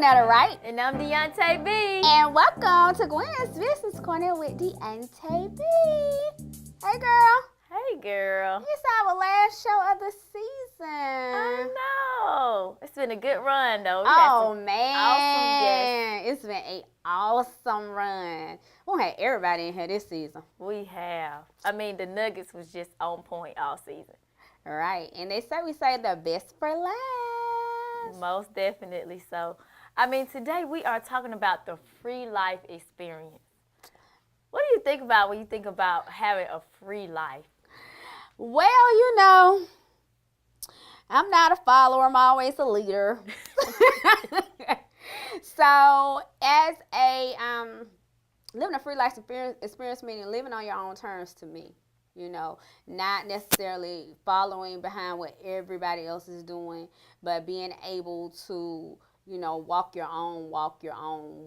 Gwennetta, Wright. And I'm Deonta B. And welcome to Gwen's Business Corner with Deonta B. Hey, girl. Hey, girl. It's our last show of the season. I know. It's been a good run, though. Oh, man. Awesome guests. It's been an awesome run. We had everybody in here this season. We have. I mean, the Nuggets was just on point all season. Right. And we say the best for last. Most definitely so. I mean, today we are talking about the free life experience. What do you think about when you think about having a free life? Well, you know, I'm not a follower. I'm always a leader. So, as a living a free life experience meaning living on your own terms to me. You know, not necessarily following behind what everybody else is doing, but being able to, you know, walk your own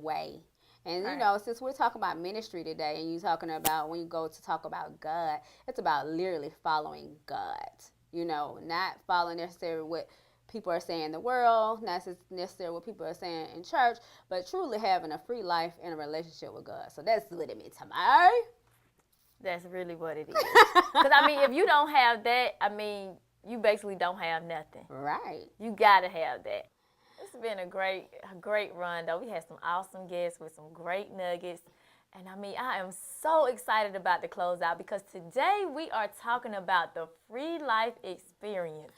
way. And, you know, since we're talking about ministry today and you're talking about when you go to talk about God, it's about literally following God, you know, not following necessarily what people are saying in the world, not necessarily what people are saying in church, but truly having a free life and a relationship with God. So that's legitimate to me. That's really what it is. Because, I mean, if you don't have that, I mean, you basically don't have nothing. Right. You got to have that. It's been a great run, though. We had some awesome guests with some great nuggets. And, I mean, I am so excited about the closeout because today we are talking about the free life experience.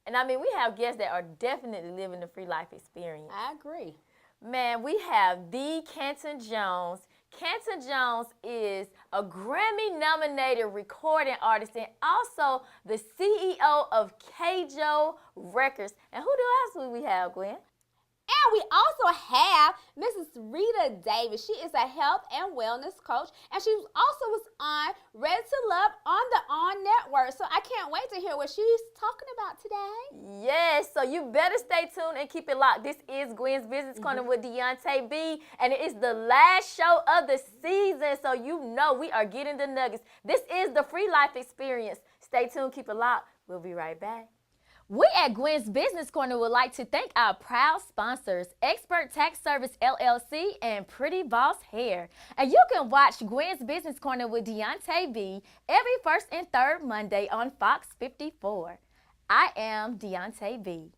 And, I mean, we have guests that are definitely living the free life experience. I agree. Man, we have the Canton Jones. Canton Jones is a Grammy-nominated recording artist and also the CEO of Kjo Records. And who else do we have, Gwen? And we also have Mrs. Rita Davis. She is a health and wellness coach, and she also was on Ready to Love on the On Network. So I can't wait to hear what she's talking about today. Yes, so you better stay tuned and keep it locked. This is Gwen's Business Corner with Deonta B, and it is the last show of the season, so you know we are getting the nuggets. This is the free life experience. Stay tuned, keep it locked. We'll be right back. We at Gwen's Business Corner would like to thank our proud sponsors, Expert Tax Service LLC and Pretty Boss Hair. And you can watch Gwen's Business Corner with Deonta B every first and third Monday on Fox 54. I am Deonta B.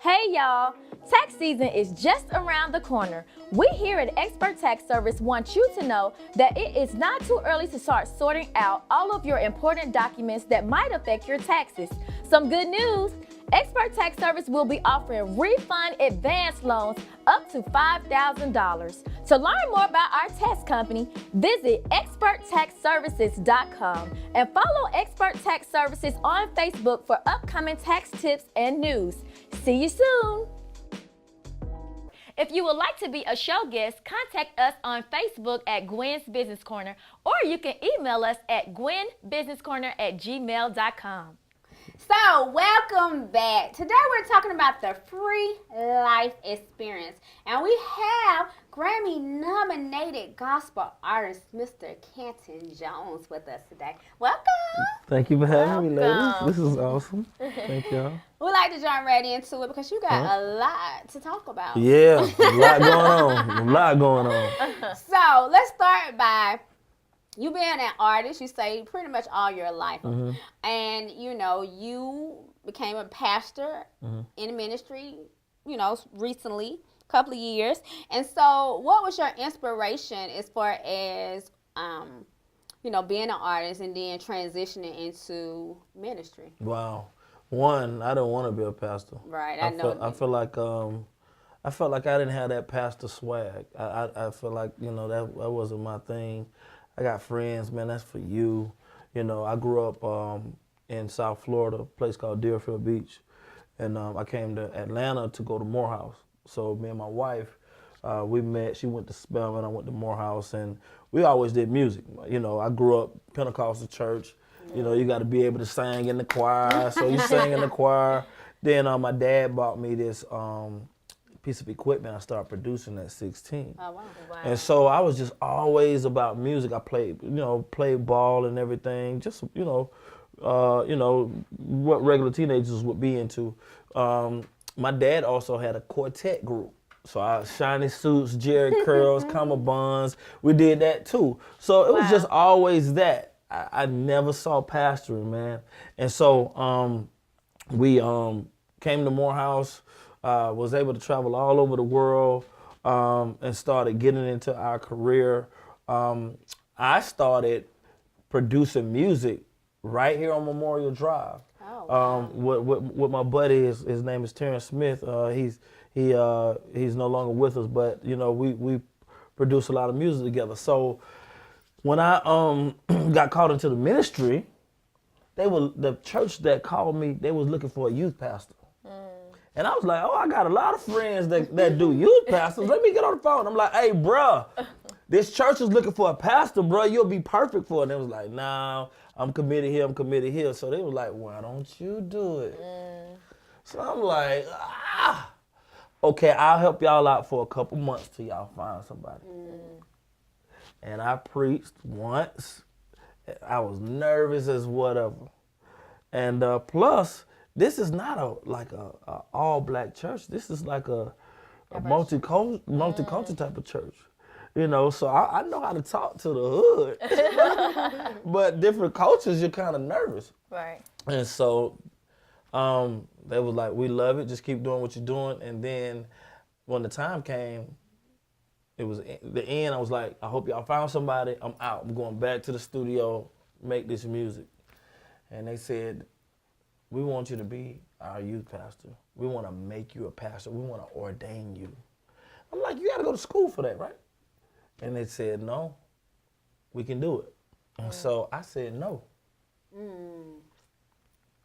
Hey y'all, tax season is just around the corner. We here at Expert Tax Service want you to know that it is not too early to start sorting out all of your important documents that might affect your taxes. Some good news, Expert Tax Service will be offering refund advance loans up to $5,000. To learn more about our tax company, visit experttaxservices.com and follow Expert Tax Services on Facebook for upcoming tax tips and news. See you soon. If you would like to be a show guest, contact us on Facebook at Gwen's Business Corner, or you can email us at gwenbusinesscorner@gmail.com. So, welcome back. Today we're talking about the free life experience. And we have Grammy-nominated gospel artist, Mr. Canton Jones, with us today. Welcome. Thank you for having me, ladies. This is awesome. Thank y'all. We'd like to jump right into it because you got a lot to talk about. Yeah, a lot going on. So, let's start by you being an artist, you say pretty much all your life. And, you know, you became a pastor in ministry, you know, recently, a couple of years. And so what was your inspiration as far as, you know, being an artist and then transitioning into ministry? Wow. One, I don't want to be a pastor. Right, I know. I feel like I didn't have that pastor swag. I feel like, you know, that wasn't my thing. I got friends, man, that's for you. You know, I grew up in South Florida, a place called Deerfield Beach. And I came to Atlanta to go to Morehouse. So me and my wife, we met. She went to Spelman, I went to Morehouse, and we always did music. You know, I grew up Pentecostal church. You know, you got to be able to sing in the choir. So you sang in the choir. Then my dad bought me this piece of equipment. I started producing at 16. Oh, wow. And so I was just always about music. I played ball and everything. Just, you know, what regular teenagers would be into. My dad also had a quartet group. So shiny suits, Jerry curls, comma buns, we did that too. So it was just always that. I never saw pastoring, man. And so we came to Morehouse, was able to travel all over the world, and started getting into our career. I started producing music right here on Memorial Drive. Oh, wow. With my buddy, his name is Terrance Smith. He's no longer with us, but you know we produce a lot of music together. So when I got called into the ministry, the church that called me, they was looking for a youth pastor. And I was like, oh, I got a lot of friends that do youth pastors. Let me get on the phone. I'm like, hey, bruh, this church is looking for a pastor, bruh. You'll be perfect for it. And they was like, nah, I'm committed here, I'm committed here. So they was like, why don't you do it? So I'm like, okay, I'll help y'all out for a couple months till y'all find somebody. And I preached once. I was nervous as whatever. And plus, this is not a all black church. This is like a multicultural type of church. You know, so I know how to talk to the hood. But different cultures, you're kind of nervous. Right. And so they was like, we love it. Just keep doing what you're doing. And then when the time came, it was the end. I was like, I hope y'all found somebody. I'm out. I'm going back to the studio, make this music. And they said, we want you to be our youth pastor. We want to make you a pastor. We want to ordain you. I'm like, you got to go to school for that, right? And they said, no, we can do it. And so I said, no.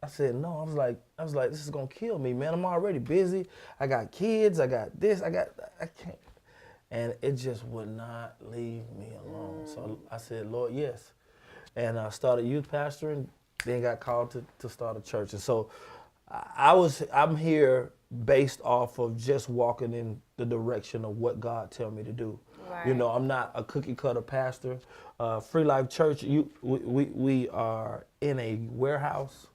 I said, no. I was like, this is going to kill me, man. I'm already busy. I got kids. I got this. I can't. And it just would not leave me alone. So I said, Lord, yes. And I started youth pastoring, then got called to start a church. And so I'm here based off of just walking in the direction of what God tell me to do. Right. You know, I'm not a cookie cutter pastor. Freelife Church, we are in a warehouse.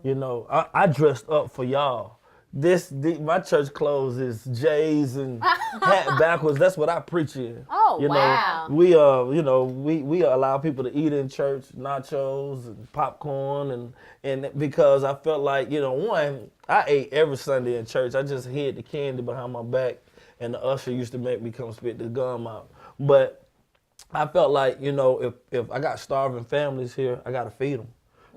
You know, I dressed up for y'all. My church clothes is J's and hat backwards. That's what I preach in. Oh, you wow. Know, we allow people to eat in church, nachos and popcorn, and because I felt like, you know, one, I ate every Sunday in church. I just hid the candy behind my back, and the usher used to make me come spit the gum out. But I felt like, you know, if I got starving families here, I got to feed them.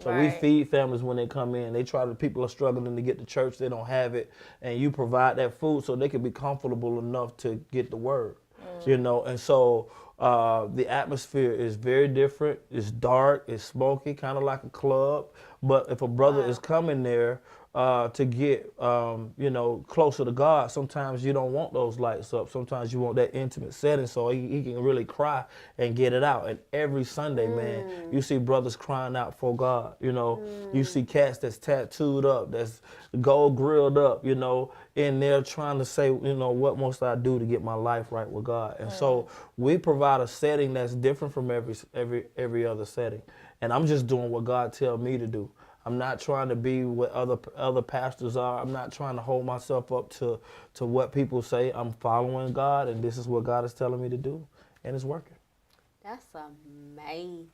So we feed families when they come in. People are struggling to get to church, they don't have it, and you provide that food so they can be comfortable enough to get the word, you know. And so the atmosphere is very different. It's dark, it's smoky, kind of like a club. But if a brother is coming there to get, you know, closer to God, sometimes you don't want those lights up. Sometimes you want that intimate setting so he can really cry and get it out. And every Sunday, man, you see brothers crying out for God. You know, you see cats that's tattooed up, that's gold grilled up, you know, in there trying to say, you know, what must I do to get my life right with God? And so we provide a setting that's different from every other setting. And I'm just doing what God tells me to do. I'm not trying to be what other pastors are. I'm not trying to hold myself up to what people say. I'm following God, and this is what God is telling me to do, and it's working. That's amazing.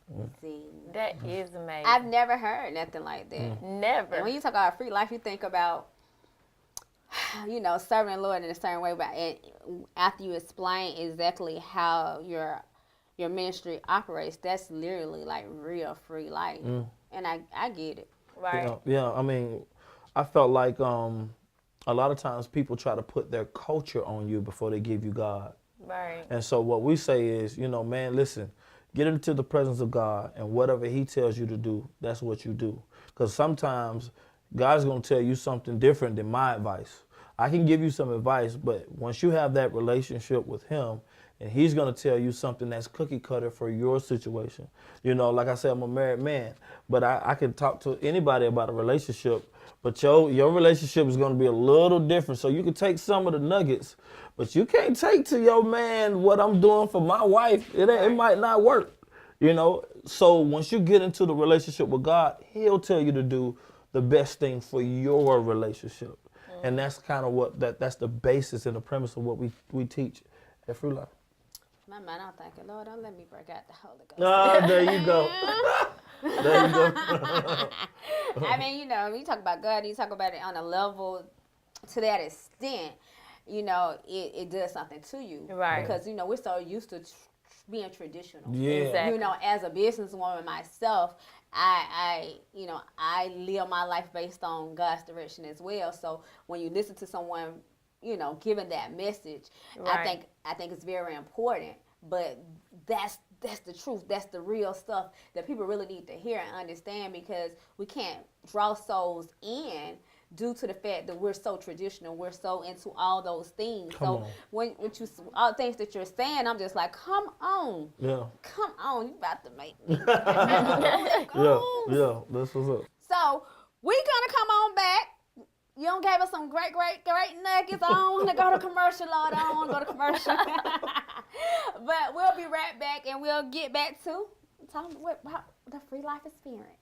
That is amazing. I've never heard nothing like that. Never. And when you talk about free life, you think about, you know, serving the Lord in a certain way. But after you explain exactly how your ministry operates, that's literally like real free life. And I get it. Right. Yeah, I mean, I felt like a lot of times people try to put their culture on you before they give you God. Right. And so what we say is, you know, man, listen, get into the presence of God, and whatever he tells you to do, that's what you do. Because sometimes God's going to tell you something different than my advice. I can give you some advice, but once you have that relationship with him, and he's going to tell you something that's cookie cutter for your situation. You know, like I said, I'm a married man, but I can talk to anybody about a relationship, but your relationship is going to be a little different. So you can take some of the nuggets, but you can't take to your man what I'm doing for my wife. It might not work, you know. So once you get into the relationship with God, he'll tell you to do the best thing for your relationship. And that's kind of what that's the basis and the premise of what we teach at Freelife. My mind, I'm thinking, Lord, don't let me break out the Holy Ghost. Oh, there you go. There you go. I mean, when you talk about God, you talk about it on a level to that extent, it does something to you. Right. Because, we're so used to being traditional. Yeah. Exactly. As a businesswoman myself, I live my life based on God's direction as well. So when you listen to someone, giving that message, Right. I think it's very important. But that's the truth. That's the real stuff that people really need to hear and understand, because we can't draw souls in due to the fact that we're so traditional. We're so into all those things. Come on. when you all the things that you're saying, I'm just like, come on. Yeah. Come on, you about to make me. Yeah. This was it. So we're gonna come on back. You don't gave us some great nuggets. I don't want to go to commercial, Lord. I don't want to go to commercial. But we'll be right back, and we'll get back to talking about the Freelife experience.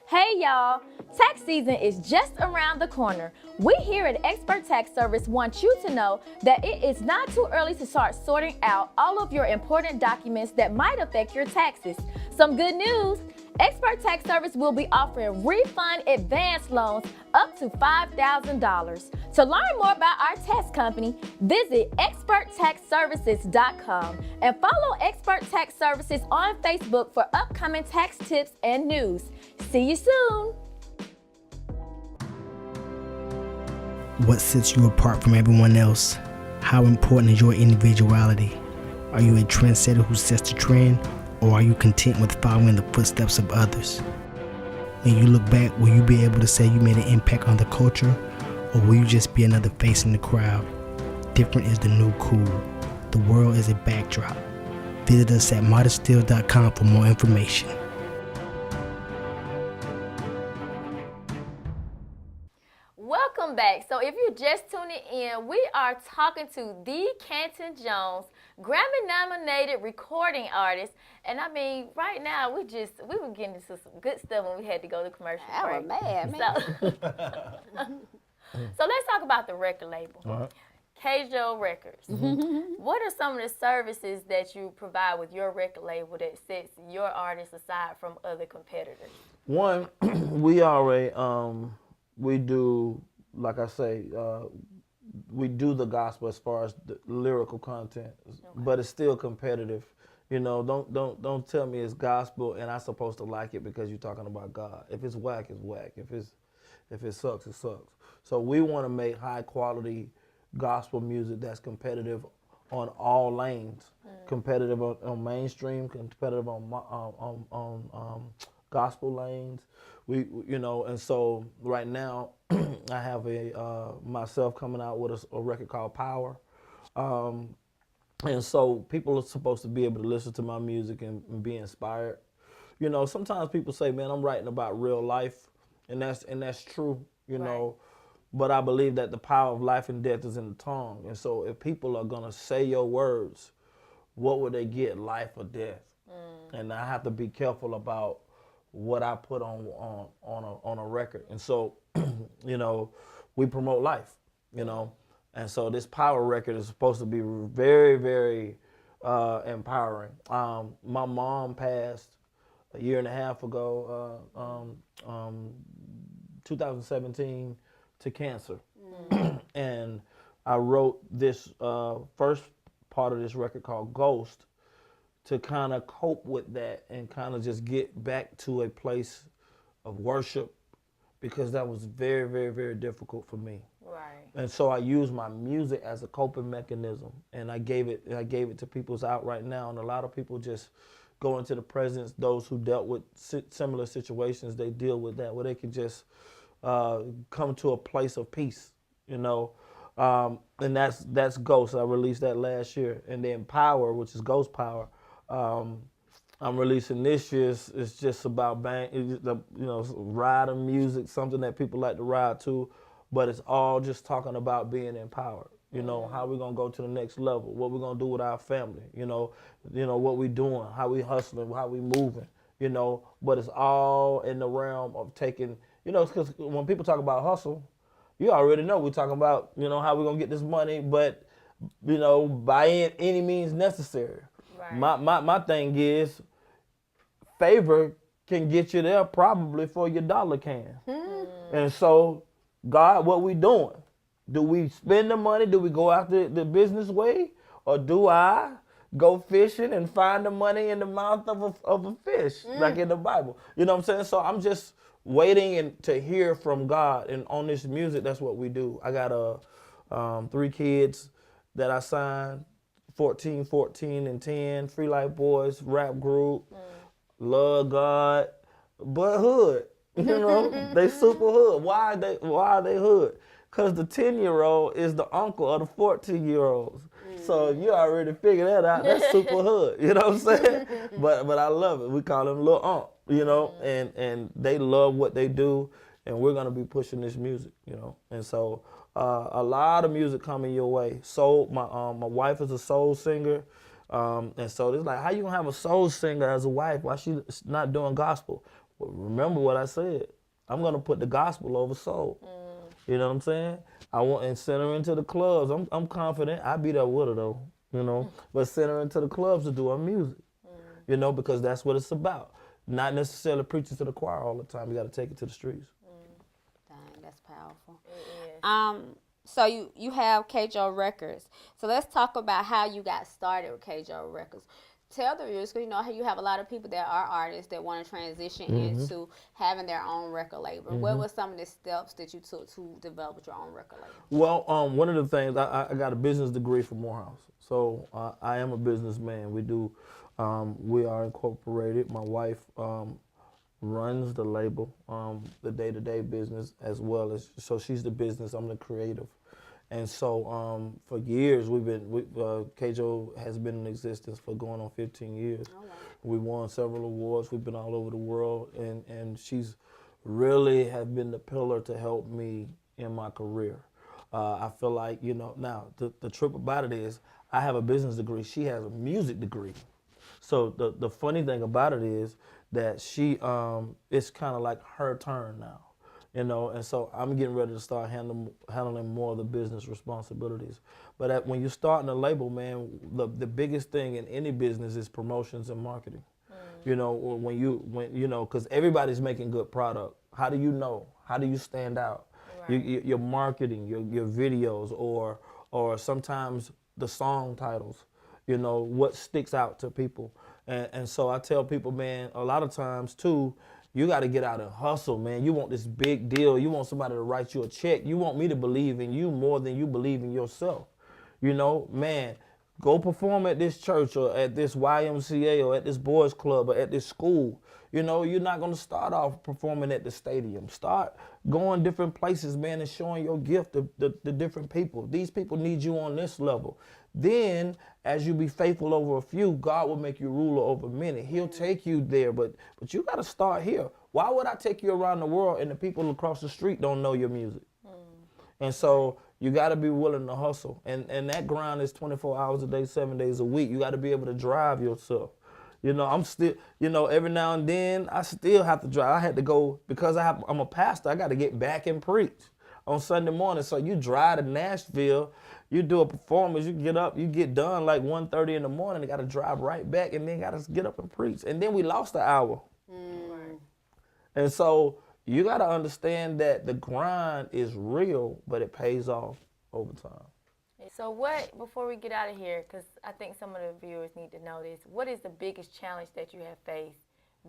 Hey y'all, tax season is just around the corner. We here at Expert Tax Service want you to know that it is not too early to start sorting out all of your important documents that might affect your taxes. Some good news, Expert Tax Service will be offering refund advance loans up to $5,000. To learn more about our tax company, visit experttaxservices.com and follow Expert Tax Services on Facebook for upcoming tax tips and news. See you soon. What sets you apart from everyone else? How important is your individuality? Are you a trendsetter who sets the trend, or are you content with following the footsteps of others? When you look back, will you be able to say you made an impact on the culture, or will you just be another face in the crowd? Different is the new cool. The world is a backdrop. Visit us at modishstill.com for more information. Welcome back. So if you're just tuning in, we are talking to the Canton Jones, Grammy-nominated recording artist. And I mean, right now, we were getting into some good stuff when we had to go to commercial I break. was mad, man. So let's talk about the record label. All right. Kjo Records. What are some of the services that you provide with your record label that sets your artists aside from other competitors? One, we do, like I say, we do the gospel as far as the lyrical content, but it's still competitive. Don't tell me it's gospel and I'm supposed to like it because you're talking about God. If it's whack, it's whack. If it sucks, it sucks. So we want to make high quality gospel music that's competitive on all lanes, competitive on mainstream, competitive on gospel lanes. And so right now I have myself coming out with a record called Power. And so people are supposed to be able to listen to my music and be inspired. Sometimes people say, man, I'm writing about real life, and that's true, know. But I believe that the power of life and death is in the tongue. And so if people are gonna say your words, what would they get, life or death? And I have to be careful about what I put on a record. And so, we promote life, And so this Power record is supposed to be very, very empowering. My mom passed a year and a half ago, 2017, to cancer. And I wrote this first part of this record called Ghost to kind of cope with that and kind of just get back to a place of worship, because that was very, very, very difficult for me. Right. And so I used my music as a coping mechanism, and I gave it to people's out right now. And a lot of people just go into the presence. Those who dealt with similar situations, they deal with that, where they can just come to a place of peace, And that's Ghost. I released that last year. And then Power, which is Ghost Power, I'm releasing this year. It's just about riding music, something that people like to ride to, but it's all just talking about being empowered. How we gonna go to the next level, what we're gonna do with our family, what we doing, how we hustling, how we moving, but it's all in the realm of taking, because when people talk about hustle, You already know we're talking about, how we're going to get this money, but, by any means necessary. Right. My thing is, favor can get you there probably for your dollar can. And so, God, what we doing? Do we spend the money? Do we go after the business way? Or do I go fishing and find the money in the mouth of a fish, like in the Bible? You know what I'm saying? So I'm just waiting to hear from God. And on this music, that's what we do. I got 3 kids that I signed, 14, and 10, Freelife boys, rap group, love God, but hood. They super hood. Why are they hood? Because the 10-year-old is the uncle of the 14-year-olds. So you already figured that out. That's super hood. You know what I'm saying? But I love it. We call them Lil Unc, and they love what they do, and we're going to be pushing this music, And so a lot of music coming your way. So my wife is a soul singer, and so it's like, how you going to have a soul singer as a wife while she's not doing gospel? Well, remember what I said. I'm going to put the gospel over soul. You know what I'm saying? I want and send her into the clubs. I'm confident. I'll be there with her though, But send her into the clubs to do her music, because that's what it's about. Not necessarily preaching to the choir all the time. You got to take it to the streets. Dang, that's powerful. So you have KJO Records. So let's talk about how you got started with KJO Records. Tell the viewers, because how you have a lot of people that are artists that want to transition into having their own record label. What were some of the steps that you took to develop your own record label? Well, one of the things, I got a business degree from Morehouse. So I am a businessman. We are incorporated. My wife runs the label, the day-to-day business as well as, so she's the business, I'm the creative. And so for years, KJO has been in existence for going on 15 years. Oh, wow. We won several awards. We've been all over the world. And she's really have been the pillar to help me in my career. I feel like, now the trip about it is I have a business degree. She has a music degree. So the funny thing about it is that she, it's kind of like her turn now. And so I'm getting ready to start handling more of the business responsibilities. But when you start in a label, man, the biggest thing in any business is promotions and marketing. Because everybody's making good product. How do you know? How do you stand out? Right. Your marketing, your videos, or sometimes the song titles. What sticks out to people. And so I tell people, man, a lot of times too, you got to get out and hustle, man. You want this big deal. You want somebody to write you a check. You want me to believe in you more than you believe in yourself. Man, go perform at this church or at this YMCA or at this boys club or at this school. You're not going to start off performing at the stadium. Start going different places, man, and showing your gift to the different people. These people need you on this level. Then, as you be faithful over a few, God will make you ruler over many. He'll take you there, but you got to start here. Why would I take you around the world and the people across the street don't know your music? And so you got to be willing to hustle. And that grind is 24 hours a day, 7 days a week. You got to be able to drive yourself. I'm still, every now and then, I still have to drive. I had to go, because I'm a pastor, I got to get back and preach on Sunday morning. So you drive to Nashville, you do a performance, you get up, you get done like 1:30 in the morning, you got to drive right back, and then got to get up and preach. And then we lost an hour. And so you got to understand that the grind is real, but it pays off over time. So before we get out of here, because I think some of the viewers need to know this, what is the biggest challenge that you have faced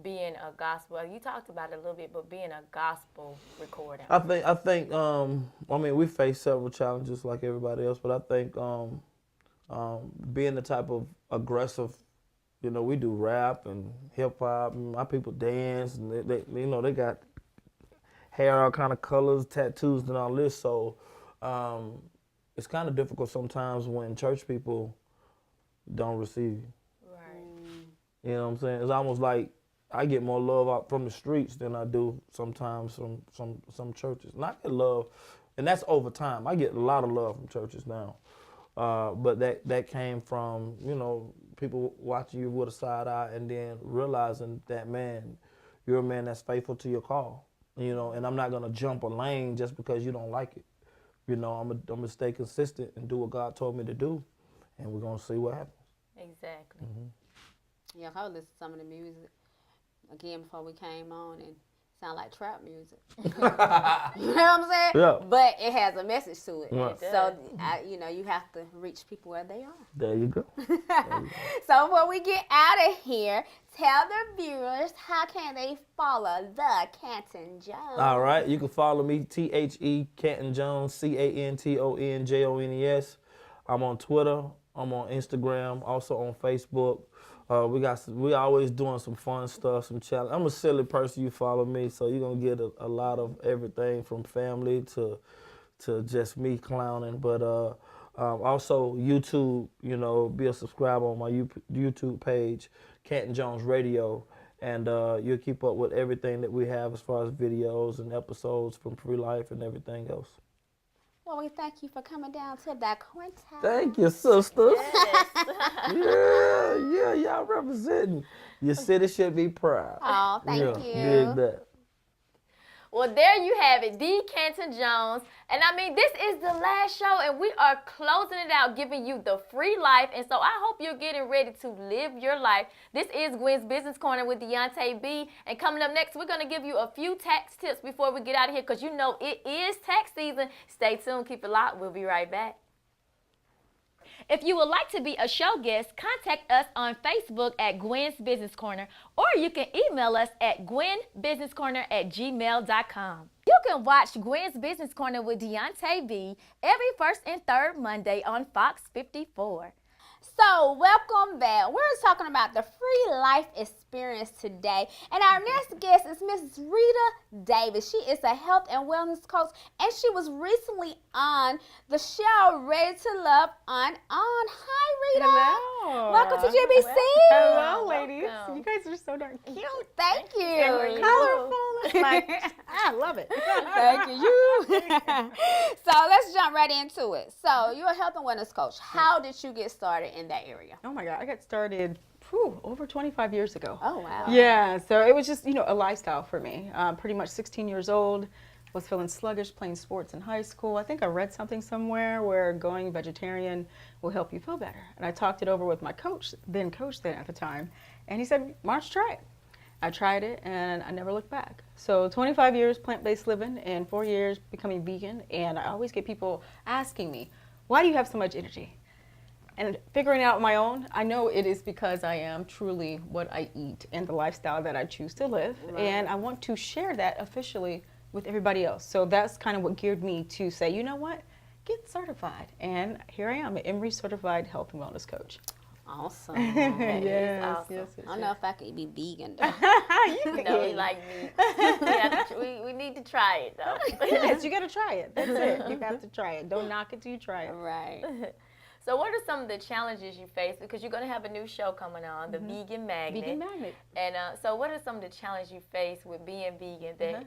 being a gospel? You talked about it a little bit, but being a gospel recorder. I think we face several challenges like everybody else, but I think being the type of aggressive, we do rap and hip hop, and my people dance, and they got hair all kind of colors, tattoos, and all this. So it's kind of difficult sometimes when church people don't receive you. Right. You know what I'm saying? It's almost like I get more love out from the streets than I do sometimes from some churches. And I get love, and that's over time. I get a lot of love from churches now. But that came from, people watching you with a side eye and then realizing that, man, you're a man that's faithful to your call. And I'm not going to jump a lane just because you don't like it. I'm gonna stay consistent and do what God told me to do, and we're gonna see what happens. Exactly. Yeah, I listened to some of the music again before we came on, and sound like trap music. You know what I'm saying? Yeah. But it has a message to it. Yeah. It does. So, you have to reach people where they are. There you go. So before we get out of here, tell the viewers how can they follow the Canton Jones. All right, you can follow me, THE Canton Jones, CantonJones. I'm on Twitter. I'm on Instagram. Also on Facebook. We always doing some fun stuff, some challenge. I'm a silly person. You follow me, so you're gonna get a lot of everything from family to just me clowning. But also YouTube. Be a subscriber on my YouTube page, Canton Jones Radio, and you'll keep up with everything that we have as far as videos and episodes from Freelife and everything else. Well, we thank you for coming down to the Quinta. Thank you, sister. Yes. Yeah, y'all representing. Your city should be proud. Oh, thank you. Dig that. Well, there you have it, the Canton Jones. And I mean, this is the last show, and we are closing it out, giving you the free life. And so I hope you're getting ready to live your life. This is Gwen's Business Corner with Deonta B. And coming up next, we're going to give you a few tax tips before we get out of here, because it is tax season. Stay tuned. Keep it locked. We'll be right back. If you would like to be a show guest, contact us on Facebook at Gwen's Business Corner, or you can email us at gwenbusinesscorner@gmail.com. You can watch Gwen's Business Corner with Deonta B every first and third Monday on Fox 54. So, welcome back. We're talking about the free life experience today. And our next guest is Mrs. Rita Davis. She is a health and wellness coach, and she was recently on the show Ready to Love on. Hi, Rita. Hello. Welcome to GBC. Hello, ladies. Welcome. You guys are so darn cute. Thank you. you. Colorful. It's like, I love it. Thank you. So let's jump right into it. So you're a health and wellness coach. How did you get started in that area? Oh my God, I got started over 25 years ago. Oh, wow. Yeah, so it was just, a lifestyle for me. Pretty much 16 years old, was feeling sluggish playing sports in high school. I think I read something somewhere where going vegetarian will help you feel better. And I talked it over with my coach then at the time, and he said, why don't you try it? I tried it, and I never looked back. So 25 years plant-based living and 4 years becoming vegan, and I always get people asking me, why do you have so much energy? And figuring out my own, I know it is because I am truly what I eat and the lifestyle that I choose to live. Right. And I want to share that officially with everybody else. So that's kind of what geared me to say, you know what, get certified. And here I am, an Emory certified health and wellness coach. Awesome. Yes, awesome. yes, I don't know if I could be vegan, though. You We like meat. We need to try it, though. Yes, you got to try it. That's it. You have to try it. Don't knock it till you try it. Right. So what are some of the challenges you face? Because you're going to have a new show coming on, the Vegan Magnet. Vegan Magnet. And so what are some of the challenges you face with being vegan that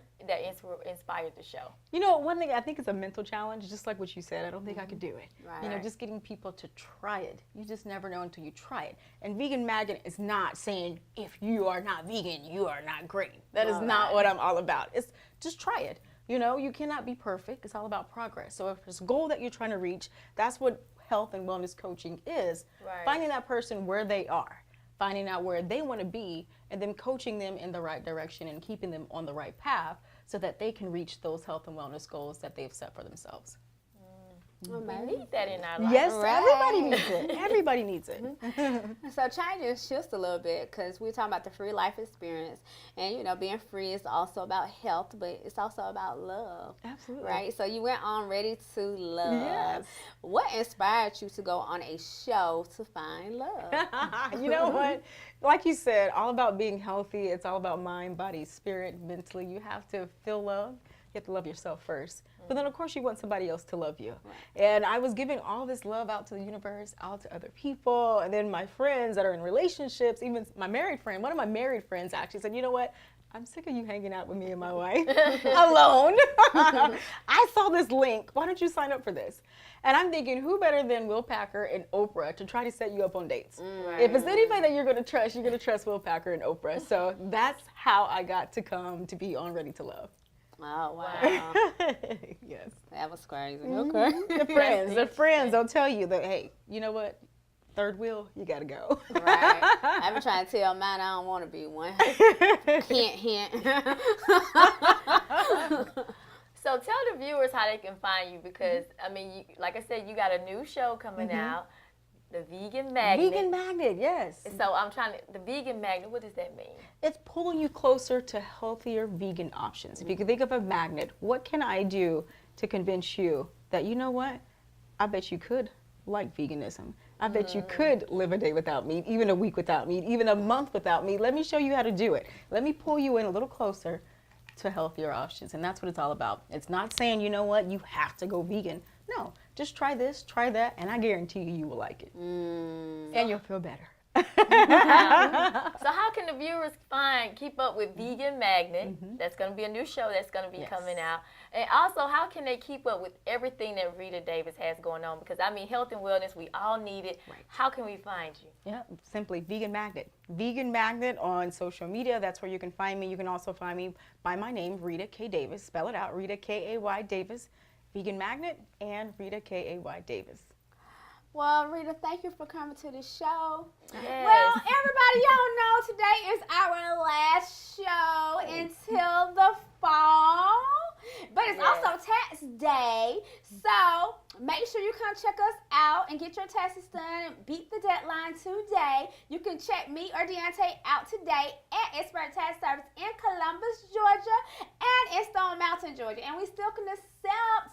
inspired the show? One thing I think is a mental challenge, just like what you said. I don't think I could do it. Right. Just getting people to try it. You just never know until you try it. And Vegan Magnet is not saying, if you are not vegan, you are not great. That is not what I'm all about. It's just try it. You cannot be perfect. It's all about progress. So if there's a goal that you're trying to reach, that's what health and wellness coaching is. Right. Finding that person where they are, finding out where they want to be, and then coaching them in the right direction and keeping them on the right path so that they can reach those health and wellness goals that they've set for themselves. We need that in our life. Yes, Right. everybody needs it. Everybody needs it. So changing shifts a little bit, because we're talking about the free life experience, and being free is also about health, but it's also about love. Absolutely. Right. So you went on Ready to Love. Yes. What inspired you to go on a show to find love? You know what? Like you said, all about being healthy. It's all about mind, body, spirit, mentally. You have to feel love. You have to love yourself first. But then, of course, you want somebody else to love you. Right. And I was giving all this love out to the universe, out to other people. And then my friends that are in relationships, even my married friend, one of my married friends actually said, you know what? I'm sick of you hanging out with me and my wife alone. I saw this link. Why don't you sign up for this? And I'm thinking, who better than Will Packer and Oprah to try to set you up on dates? Right. If it's anybody that you're going to trust Will Packer and Oprah. So that's how I got to come to be on Ready to Love. Oh, wow. Yes. That was crazy. Okay. The friends, they'll tell you that, hey, you know what? Third wheel, you gotta go. Right. I've been trying to tell mine I don't want to be one. Hint. So tell the viewers how they can find you because, I mean, like I said, you got a new show coming out, The Vegan Magnet. Vegan Magnet, yes. So I'm trying to, the Vegan Magnet, what does that mean? It's pulling you closer to healthier vegan options. If you can think of a magnet, what can I do to convince you that, you know what, I bet you could like veganism. I bet you could live a day without meat, even a week without meat, even a month without meat. Let me show you how to do it. Let me pull you in a little closer to healthier options. And that's what it's all about. It's not saying, you know what, you have to go vegan. No, just try this, try that, and I guarantee you will like it. And you'll feel better. So how can the viewers keep up with Vegan Magnet? That's going to be a new show that's going to be coming out. And also, how can they keep up with everything that Rita Davis has going on? Because, I mean, health and wellness, we all need it. Right. How can we find you? Yeah, simply Vegan Magnet. Vegan Magnet on social media. That's where you can find me. You can also find me by my name, Rita Kay Davis. Spell it out, Rita Kay Davis. Vegan Magnet and Rita Kay Davis. Well, Rita, thank you for coming to the show. Yes. Well, everybody, y'all know today is our last show until the fall. But it's also tax day. So make sure you come check us out and get your taxes done and beat the deadline today. You can check me or Deonta out today at Expert Tax Service in Columbus, Georgia and in Stone Mountain, Georgia. And we still can accept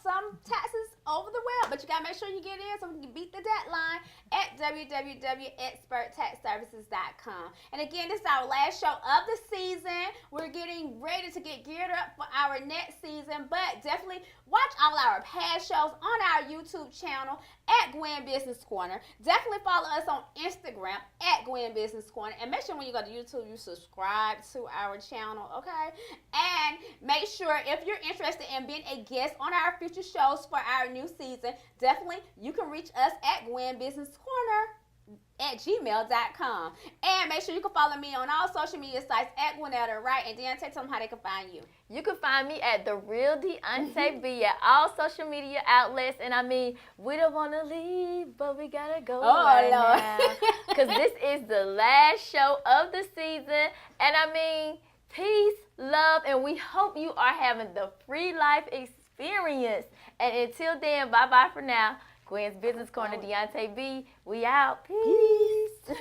some taxes over the web, but you got to make sure you get in so we can beat the deadline at www.experttaxservices.com. And again, this is our last show of the season. We're getting ready to get geared up for our next season, but definitely watch all our past shows on our YouTube channel at Gwen Business Corner. Definitely follow us on Instagram at Gwen Business Corner. And make sure when you go to YouTube, you subscribe to our channel, okay? And make sure if you're interested in being a guest on our future shows for our new season, definitely you can reach us at gwenbusinesscorner@gmail.com. And make sure you can follow me on all social media sites at Gwennetta, Wright, and Deonta, tell them how they can find you. You can find me at The Real Deonta B at all social media outlets. And I mean, we don't want to leave, but we got to go right now. Because this is the last show of the season. And I mean, peace, love, and we hope you are having the Freelife experience. And until then, bye-bye for now. Gwen's Business Corner, Deonta B. We out. Peace.